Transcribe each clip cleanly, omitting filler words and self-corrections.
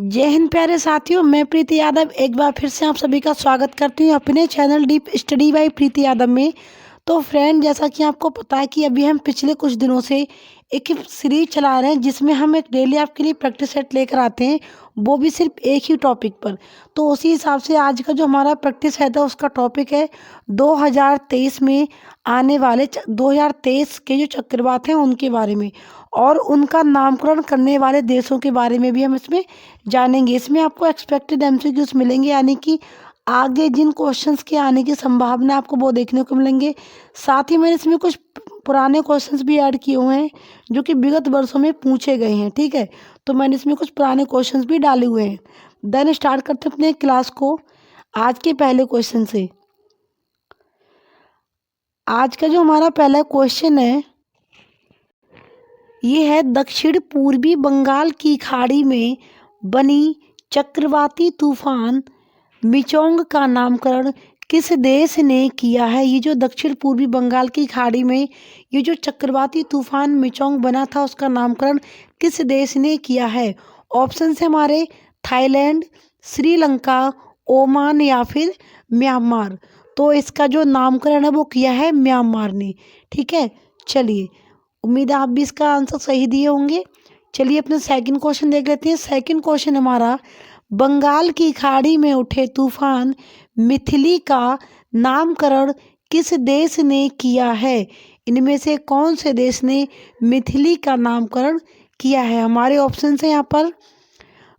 जय हिंद प्यारे साथियों, मैं प्रीति यादव एक बार फिर से आप सभी का स्वागत करती हूँ अपने चैनल डीप स्टडी बाय प्रीति यादव में। तो फ्रेंड, जैसा कि आपको पता है कि अभी हम पिछले कुछ दिनों से एक सीरीज चला रहे हैं जिसमें हम एक डेली आपके लिए प्रैक्टिस सेट लेकर आते हैं, वो भी सिर्फ एक ही टॉपिक पर। तो उसी हिसाब से आज का जो हमारा प्रैक्टिस सेट है उसका टॉपिक है 2023 में आने वाले 2023 के जो चक्रवात हैं उनके बारे में, और उनका नामकरण करने वाले देशों के बारे में भी हम इसमें जानेंगे। इसमें आपको एक्सपेक्टेड एमसीक्यूज मिलेंगे, यानी कि आगे जिन क्वेश्चंस के आने की संभावना आपको वो देखने को मिलेंगे। साथ ही मैंने इसमें कुछ पुराने क्वेश्चंस भी ऐड किए हुए हैं जो कि विगत वर्षों में पूछे गए हैं। ठीक है, तो मैंने इसमें कुछ पुराने क्वेश्चंस भी डाले हुए हैं। देन स्टार्ट करते हैं अपने क्लास को आज के पहले क्वेश्चन से। आज का जो हमारा पहला क्वेश्चन है ये है, दक्षिण पूर्वी बंगाल की खाड़ी में बनी चक्रवाती तूफान मिचोंग का नामकरण किस देश ने किया है। ये जो दक्षिण पूर्वी बंगाल की खाड़ी में ये जो चक्रवाती तूफान मिचोंग बना था उसका नामकरण किस देश ने किया है। ऑप्शन है हमारे थाईलैंड, श्रीलंका, ओमान या फिर म्यांमार। तो इसका जो नामकरण है वो किया है म्यांमार ने। ठीक है, चलिए, उम्मीद है आप भी इसका आंसर सही दिए होंगे। चलिए अपने सेकंड क्वेश्चन देख लेते हैं। सेकंड क्वेश्चन हमारा, बंगाल की खाड़ी में उठे तूफान मिथिली का नामकरण किस देश ने किया है। इनमें से कौन से देश ने मिथिली का नामकरण किया है। हमारे ऑप्शन है यहाँ पर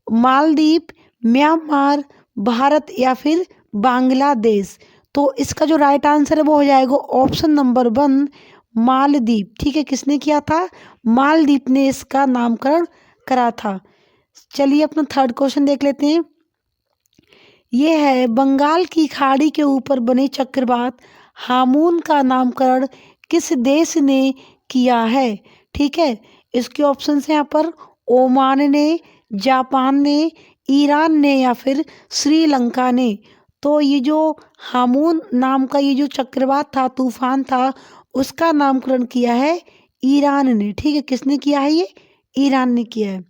मालदीव, म्यांमार, भारत या फिर बांग्लादेश। तो इसका जो राइट आंसर है वो हो जाएगा ऑप्शन नंबर 1 मालदीव। ठीक है, किसने किया था? मालदीव ने इसका नामकरण करा था। चलिए अपना थर्ड क्वेश्चन देख लेते हैं। ये है, बंगाल की खाड़ी के ऊपर बने चक्रवात हामून का नामकरण किस देश ने किया है। ठीक है, इसके ऑप्शन है यहाँ पर ओमान ने, जापान ने, ईरान ने या फिर श्रीलंका ने। तो ये जो हामून नाम का ये जो चक्रवात था, तूफान था, उसका नामकरण किया है ईरान ने। ठीक है, किसने किया है? ये ईरान ने किया है।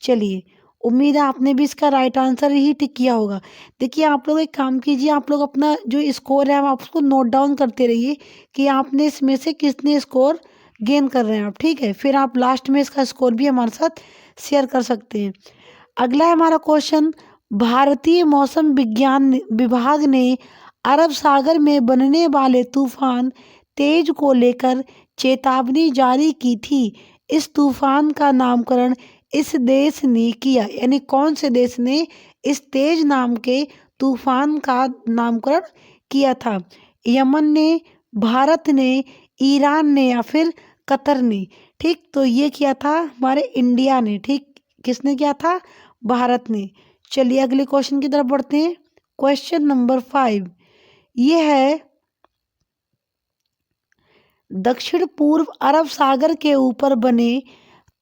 चलिए, उम्मीद है आपने भी इसका राइट आंसर ही टिक किया होगा। देखिए, आप लोग एक काम कीजिए, आप लोग अपना जो स्कोर है आप उसको नोट डाउन करते रहिए कि आपने इसमें से कितने स्कोर गेन कर रहे हैं आप। ठीक है, फिर आप लास्ट में इसका स्कोर भी हमारे साथ शेयर कर सकते हैं। अगला है हमारा क्वेश्चन, भारतीय मौसम विज्ञान विभाग ने अरब सागर में बनने वाले तूफान तेज को लेकर चेतावनी जारी की थी। इस तूफान का नामकरण इस देश ने किया, यानी कौन से देश ने इस तेज नाम के तूफान का नामकरण किया था। यमन ने, भारत ने, ईरान ने या फिर कतर ने। ठीक, तो ये किया था हमारे इंडिया ने। ठीक, किसने किया था? भारत ने। चलिए अगले क्वेश्चन की तरफ बढ़ते हैं। क्वेश्चन नंबर 5 ये है, दक्षिण पूर्व अरब सागर के ऊपर बने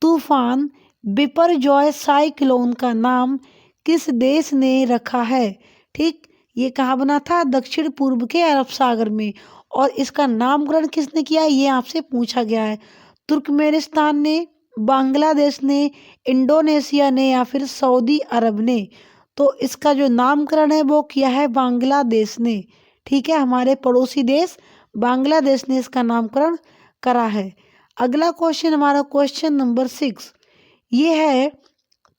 तूफान बिपरजॉय साइक्लोन का नाम किस देश ने रखा है। ठीक, ये कहाँ बना था? दक्षिण पूर्व के अरब सागर में, और इसका नामकरण किसने किया ये आपसे पूछा गया है। तुर्कमेनिस्तान ने, बांग्लादेश ने, इंडोनेशिया ने या फिर सऊदी अरब ने। तो इसका जो नामकरण है वो किया है बांग्लादेश ने। ठीक है, हमारे पड़ोसी देश बांग्लादेश ने इसका नामकरण करा है। अगला क्वेश्चन हमारा क्वेश्चन नंबर 6 ये है,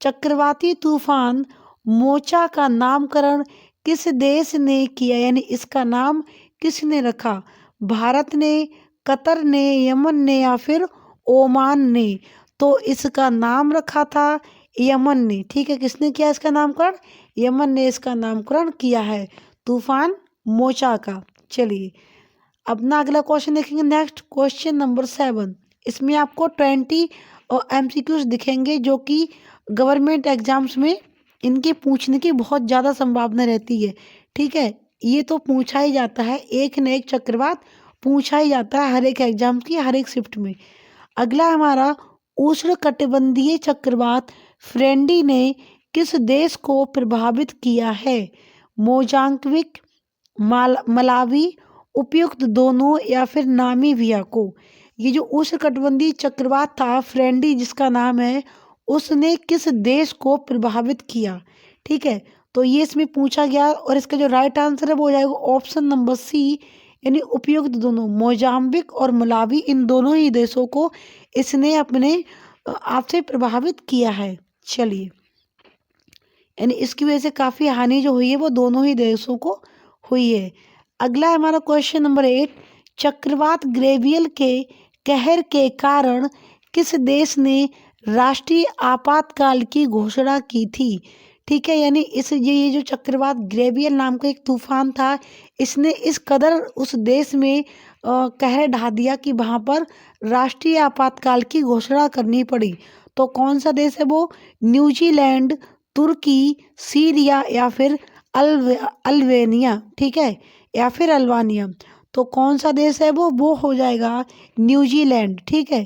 चक्रवाती तूफान मोचा का नामकरण किस देश ने किया, यानी इसका नाम किसने रखा। भारत ने, कतर ने, यमन ने या फिर ओमान ने। तो इसका नाम रखा था यमन ने। ठीक है, किसने किया इसका नामकरण? यमन ने इसका नामकरण किया है तूफान मोचा का। चलिए अपना अगला क्वेश्चन देखेंगे। नेक्स्ट क्वेश्चन नंबर 7, इसमें आपको 20 और एमसीक्यूज दिखेंगे जो कि गवर्नमेंट एग्जाम्स में इनके पूछने की बहुत ज़्यादा संभावना रहती है। ठीक है, ये तो पूछा ही जाता है, एक न एक चक्रवात पूछा ही जाता है हर एक एग्जाम की हर एक शिफ्ट में। अगला हमारा, उष्णकटिबंधीय चक्रवात फ्रेंडी ने किस देश को प्रभावित किया है। मोजाम्बिक, मलावी, उपयुक्त दोनों या फिर नामीबिया को। ये जो उष्णकटिबंधीय चक्रवात था फ्रेंडी जिसका नाम है, उसने किस देश को प्रभावित किया। ठीक है, तो ये इसमें पूछा गया और इसका जो राइट आंसर है वो हो जाएगा ऑप्शन नंबर सी, यानी उपयुक्त दोनों, मोजाम्बिक और मलावी, इन दोनों ही देशों को इसने अपने आप से प्रभावित किया है। चलिए, यानी इसकी वजह से काफ़ी हानि जो हुई है वो दोनों ही देशों को हुई है। अगला है हमारा क्वेश्चन नंबर 8, चक्रवात ग्रेवियल के कहर के कारण किस देश ने राष्ट्रीय आपातकाल की घोषणा की थी। ठीक है, यानी इस ये जो चक्रवात ग्रेवियल नाम का एक तूफान था, इसने इस कदर उस देश में कहर ढा दिया कि वहाँ पर राष्ट्रीय आपातकाल की घोषणा करनी पड़ी। तो कौन सा देश है वो? न्यूजीलैंड, तुर्की, सीरिया या फिर अल्वेनिया। ठीक है, या फिर अल्बानिया। तो कौन सा देश है वो हो जाएगा न्यूजीलैंड। ठीक है,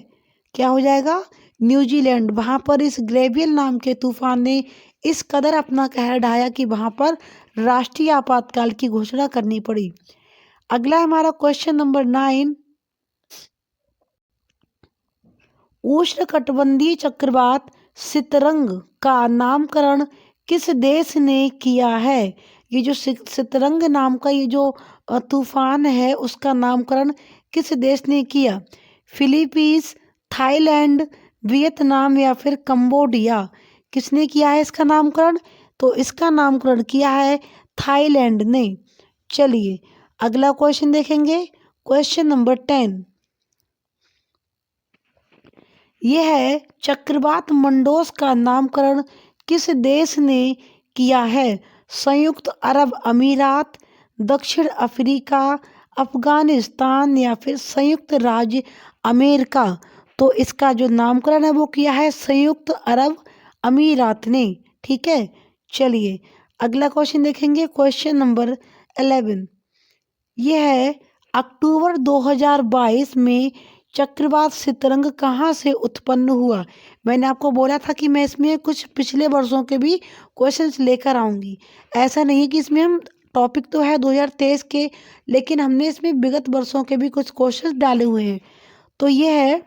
क्या हो जाएगा? न्यूजीलैंड। वहाँ पर इस ग्रेवियल नाम के तूफान ने इस कदर अपना कहर ढाया कि वहाँ पर राष्ट्रीय आपातकाल की घोषणा करनी पड़ी। अगला हमारा क्वेश्चन नंबर 9, उष्णकटिबंधीय चक्रवात सितरंग का नामकरण किस देश ने किया है। ये जो सितरंग नाम का ये जो तूफान है उसका नामकरण किस देश ने किया? फिलीपींस, थाईलैंड, वियतनाम या फिर कंबोडिया। किसने किया है इसका नामकरण? तो इसका नामकरण किया है थाईलैंड ने। चलिए, अगला क्वेश्चन देखेंगे, क्वेश्चन नंबर 10, यह है चक्रवात मंडोस का नामकरण किस देश ने किया है? संयुक्त अरब अमीरात, दक्षिण अफ्रीका, अफगानिस्तान या फिर संयुक्त राज्य अमेरिका। तो इसका जो नामकरण है वो किया है संयुक्त अरब अमीरात ने। ठीक है, चलिए अगला क्वेश्चन देखेंगे, क्वेश्चन नंबर 11, यह है अक्टूबर 2022 में चक्रवात सितरंग कहाँ से उत्पन्न हुआ। मैंने आपको बोला था कि मैं इसमें कुछ पिछले वर्षों के भी क्वेश्चंस लेकर आऊँगी। ऐसा नहीं है कि इसमें हम, टॉपिक तो है 2023 के, लेकिन हमने इसमें विगत वर्षों के भी कुछ क्वेश्चंस डाले हुए हैं। तो ये है,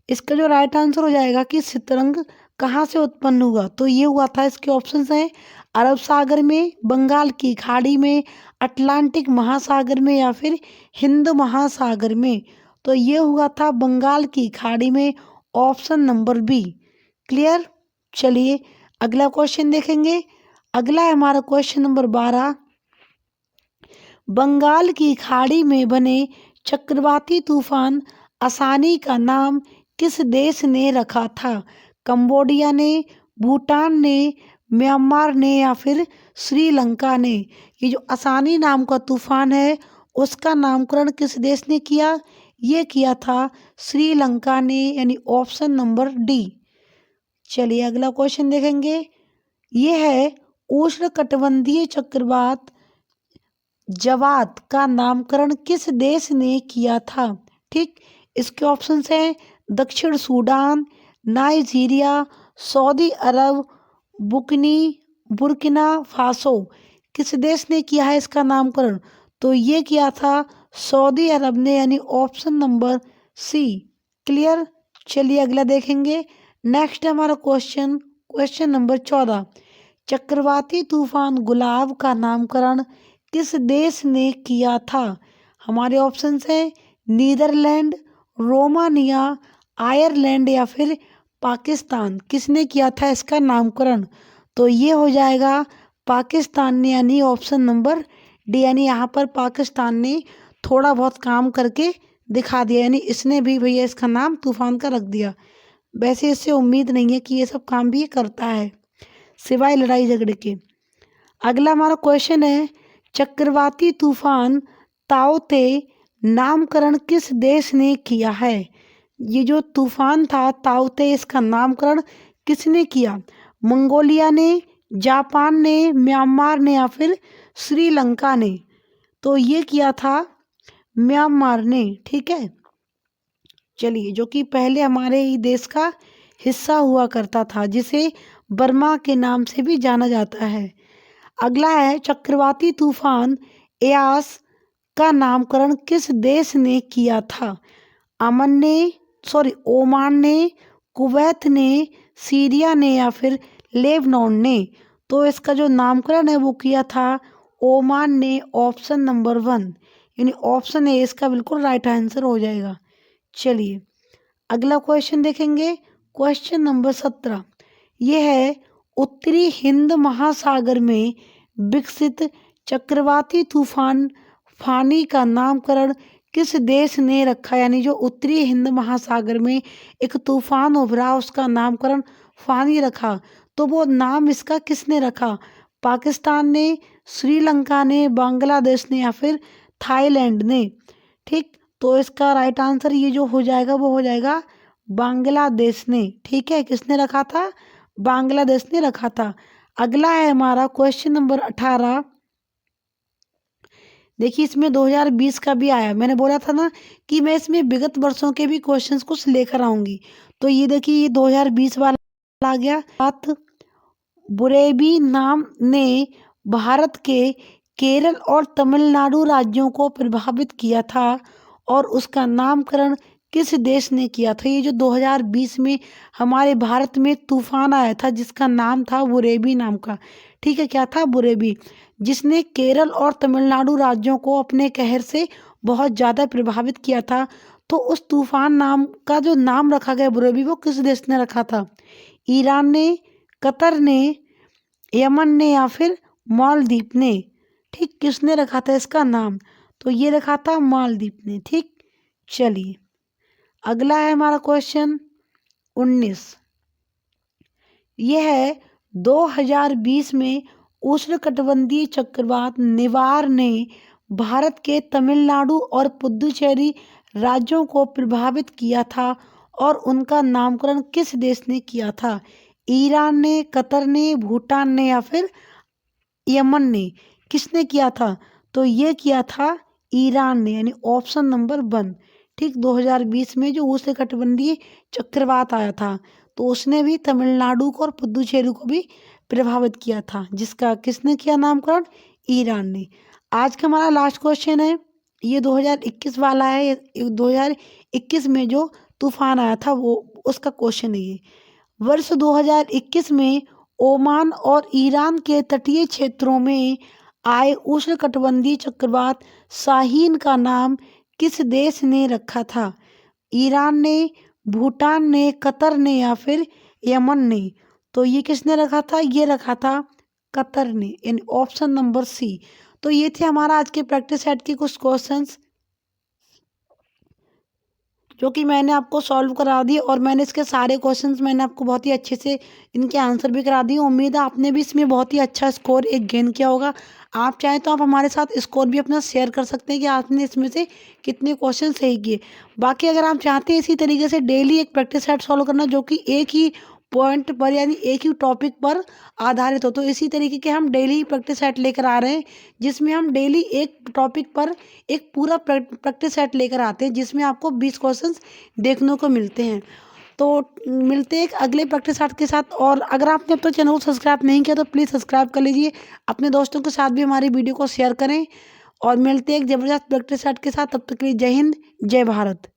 इसका जो राइट आंसर हो जाएगा कि सितरंग कहाँ से उत्पन्न हुआ, तो ये हुआ था, इसके ऑप्शंस हैं अरब सागर में, बंगाल की खाड़ी में, अटलांटिक महासागर में या फिर हिंद महासागर में। तो ये हुआ था बंगाल की खाड़ी में, ऑप्शन नंबर बी। क्लियर? चलिए अगला क्वेश्चन देखेंगे। अगला है हमारा क्वेश्चन नंबर 12, बंगाल की खाड़ी में बने चक्रवाती तूफान आसानी का नाम किस देश ने रखा था? कंबोडिया ने, भूटान ने, म्यांमार ने या फिर श्रीलंका ने। ये जो आसानी नाम का तूफान है उसका नामकरण किस देश ने किया? ये किया था श्रीलंका ने, यानी ऑप्शन नंबर डी। चलिए अगला क्वेश्चन देखेंगे, ये है उष्णकटिबंधीय चक्रवात जवाद का नामकरण किस देश ने किया था? ठीक, इसके ऑप्शंस हैं दक्षिण सूडान, नाइजीरिया, सऊदी अरब, बुर्किना फासो। किस देश ने किया है इसका नामकरण? तो ये किया था सऊदी अरब ने, यानी ऑप्शन नंबर सी। क्लियर? चलिए अगला देखेंगे। नेक्स्ट हमारा क्वेश्चन, क्वेश्चन नंबर 14, चक्रवाती तूफान गुलाब का नामकरण किस देश ने किया था? हमारे ऑप्शंस हैं नीदरलैंड, रोमानिया, आयरलैंड या फिर पाकिस्तान। किसने किया था इसका नामकरण? तो ये हो जाएगा पाकिस्तान ने, यानी ऑप्शन नंबर डी। यानी यहाँ पर पाकिस्तान ने थोड़ा बहुत काम करके दिखा दिया, यानी इसने भी भैया इसका नाम तूफान का रख दिया। वैसे इससे उम्मीद नहीं है कि ये सब काम भी ये करता है सिवाय लड़ाई झगड़े के। अगला हमारा क्वेश्चन है, चक्रवाती तूफान ताओते नामकरण किस देश ने किया है? ये जो तूफान था ताओते, इसका नामकरण किसने किया? मंगोलिया ने, जापान ने, म्यांमार ने या फिर श्रीलंका ने। तो ये किया था म्यांमार ने। ठीक है, चलिए, जो कि पहले हमारे ही देश का हिस्सा हुआ करता था, जिसे बर्मा के नाम से भी जाना जाता है। अगला है चक्रवाती तूफान एयास का नामकरण किस देश ने किया था? ओमान ने, कुवैत ने, सीरिया ने या फिर लेबनान ने? तो इसका जो नामकरण है वो किया था ओमान ने। ऑप्शन नंबर 1 यानी ऑप्शन ए इसका बिल्कुल राइट आंसर हो जाएगा। चलिए अगला क्वेश्चन देखेंगे। क्वेश्चन नंबर 17 ये है, उत्तरी हिंद महासागर में विकसित चक्रवाती तूफान फानी का नामकरण किस देश ने रखा? यानी जो उत्तरी हिंद महासागर में एक तूफान उभरा उसका नामकरण फानी रखा, तो वो नाम इसका किसने रखा? पाकिस्तान ने, श्रीलंका ने, बांग्लादेश ने या फिर थाईलैंड ने? ठीक, तो इसका राइट आंसर ये जो हो जाएगा वो हो जाएगा बांग्लादेश ने। ठीक है, किसने रखा था? बांग्लादेश ने रखा था। अगला है हमारा क्वेश्चन नंबर 18। देखिए इसमें 2020 का भी आया। मैंने बोला था ना कि मैं इसमें विगत वर्षों के भी क्वेश्चंस कुछ लेकर आऊंगी। तो ये देखिए ये 2020 वाला आ गया। साथ बुरेबी नाम ने भारत के केरल और तमिलनाडु राज्यों को प्रभावित किया था और उसका नामकरण किस देश ने किया था? ये जो 2020 में हमारे भारत में तूफान आया था जिसका नाम था बुरेबी नाम का। ठीक है, क्या था? बुरेबी, जिसने केरल और तमिलनाडु राज्यों को अपने कहर से बहुत ज़्यादा प्रभावित किया था। तो उस तूफान नाम का जो नाम रखा गया बुरेबी, वो किस देश ने रखा था? ईरान ने, कतर ने, यमन ने या फिर मालदीव ने? ठीक, किसने रखा था इसका नाम? तो ये रखा था मालदीव ने। ठीक, चलिए अगला है हमारा क्वेश्चन 19। यह है 2020 में उष्णकटिबंधीय चक्रवात निवार ने भारत के तमिलनाडु और पुदुचेरी राज्यों को प्रभावित किया था और उनका नामकरण किस देश ने किया था? ईरान ने, कतर ने, भूटान ने या फिर यमन ने? किसने किया था? तो ये किया था ईरान ने, यानी ऑप्शन नंबर 1। ठीक, 2020 में जो उष्णकटिबंधीय चक्रवात आया था तो उसने भी तमिलनाडु को और पुदुचेरी को भी प्रभावित किया था, जिसका किसने किया नामकरण? ईरान ने। आज का हमारा लास्ट क्वेश्चन है, ये 2021 वाला है। 2021 में जो तूफान आया था वो उसका क्वेश्चन है ये। वर्ष 2021 में ओमान और ईरान के तटीय क्षेत्रों में आए उष्णकटिबंधीय चक्रवात शाहीन का नाम किस देश ने रखा था? ईरान ने, भूटान ने, कतर ने या फिर यमन ने? तो ये किसने रखा था? ये रखा था कतर ने, यानी ऑप्शन नंबर सी। तो ये थे हमारा आज के प्रैक्टिस सेट के कुछ क्वेश्चंस जो कि मैंने आपको सॉल्व करा दिए, और मैंने इसके सारे क्वेश्चंस मैंने आपको बहुत ही अच्छे से इनके आंसर भी करा दिए। उम्मीद है आपने भी इसमें बहुत ही अच्छा स्कोर एक गेन किया होगा। आप चाहें तो आप हमारे साथ स्कोर भी अपना शेयर कर सकते हैं कि आपने इसमें से कितने क्वेश्चन सही किए। बाकी अगर आप चाहते हैं इसी तरीके से डेली एक प्रैक्टिस सेट सॉल्व करना जो कि एक ही पॉइंट पर यानी एक ही टॉपिक पर आधारित हो, तो इसी तरीके के हम डेली प्रैक्टिस सेट लेकर आ रहे हैं जिसमें हम डेली एक टॉपिक पर एक पूरा प्रैक्टिस सेट लेकर आते हैं जिसमें आपको 20 क्वेश्चंस देखने को मिलते हैं। तो मिलते हैं एक अगले प्रैक्टिस सेट के साथ। और अगर आपने अब तक चैनल को सब्सक्राइब नहीं किया तो प्लीज़ सब्सक्राइब कर लीजिए, अपने दोस्तों के साथ भी हमारी वीडियो को शेयर करें, और मिलते हैं एक ज़बरदस्त प्रैक्टिस सेट के साथ। तब तक के लिए जय हिंद, जय भारत।